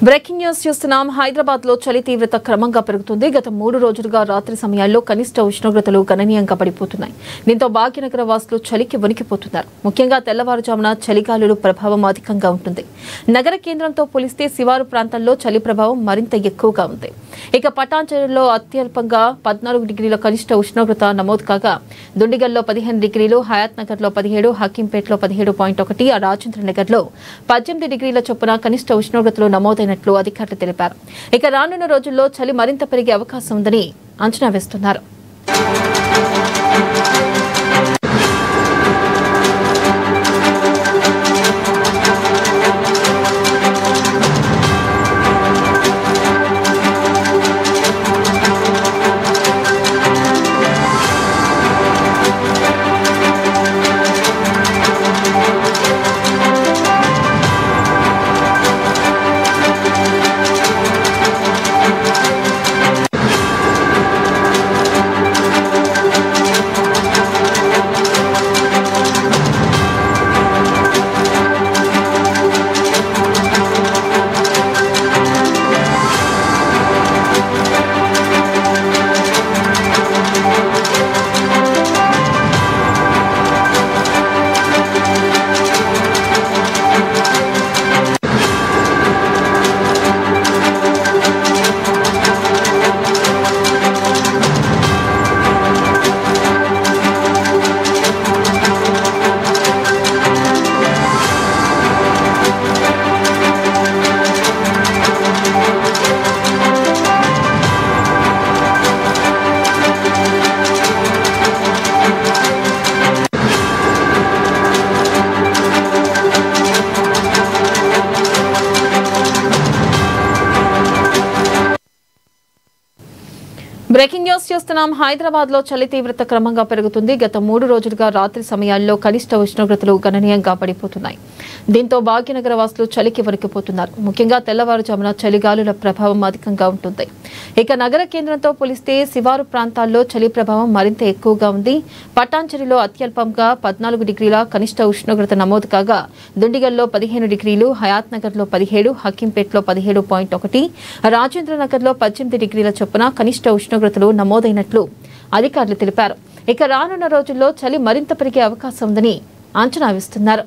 Breaking news చూస్తున్నాం. హైదరాబాద్ లో చలి తీవ్రత క్రమంగా పెరుగుతుంది. గత 3 రోజులుగా రాత్రి సమయాల్లో కనిష్ట ఉష్ణోగ్రతలు గణనీయంగా పడిపోతున్నాయి. దీంతో భాగ్యనగర వాసులు చలికి వణికిపోతున్నారు. ముఖ్యంగా తెల్లవారుజామున చలిగాలుల ప్రభావం అధికంగా ఉంటుంది. నగర కేంద్రంతో పోలిస్తే శివారు ప్రాంతాల్లో చలి ప్రభావం మరింత ఎక్కువగా ఉంది. ఇక పటాన్చెరులో అత్యల్పంగా 14 డిగ్రీల కనిష్ట ఉష్ణోగ్రత నమోదు కాగా దుండిగల్లో 15 డిగ్రీలు, హయాత్ నగర్ లో 17, హకీంపేటలో 17.1, రాజేంద్ర నగర్ లో 18 డిగ్రీల చొప్పున కనిష్ట ఉష్ణోగ్రతలు నమోదైనట్లు అధికారులు తెలిపారు. ఇక రానున్న రోజుల్లో చలి మరింత పెరిగే అవకాశం ఉందని అంచనా వేస్తున్నారు. బ్రేకింగ్ న్యూస్ చూస్తున్నాం. హైదరాబాద్ లో చలి తీవ్రత క్రమంగా పెరుగుతుంది. గత 3 రోజులుగా రాత్రి సమయాల్లో కనిష్ట ఉష్ణోగ్రతలు గణనీయంగా పడిపోతున్నాయి. దీంతో భాగ్యనగర వాసులు చలికి వణికిపోతున్నారు. ముఖ్యంగా తెల్లవారుజామున చలిగాలుల ప్రభావం అధికంగా ఉంటుంది. ఇక నగర కేంద్రంతో పోలిస్తే శివారు ప్రాంతాల్లో చలి ప్రభావం మరింత ఎక్కువగా ఉంది. పటాన్చెరులో అత్యల్పంగా 14 డిగ్రీల కనిష్ట ఉష్ణోగ్రత నమోదు కాగా దుండిగల్లో 15 డిగ్రీలు, హయాత్ నగర్ లో 17, హకీంపేటలో 17.1, రాజేంద్ర నగర్ లో 18 డిగ్రీల చొప్పున కనిష్ట ఉష్ణోగ్రతలు నమోదైనట్లు అధికారులు తెలిపారు. ఇక రానున్న రోజుల్లో చలి మరింత పెరిగే అవకాశం ఉందని అంచనా వేస్తున్నారు.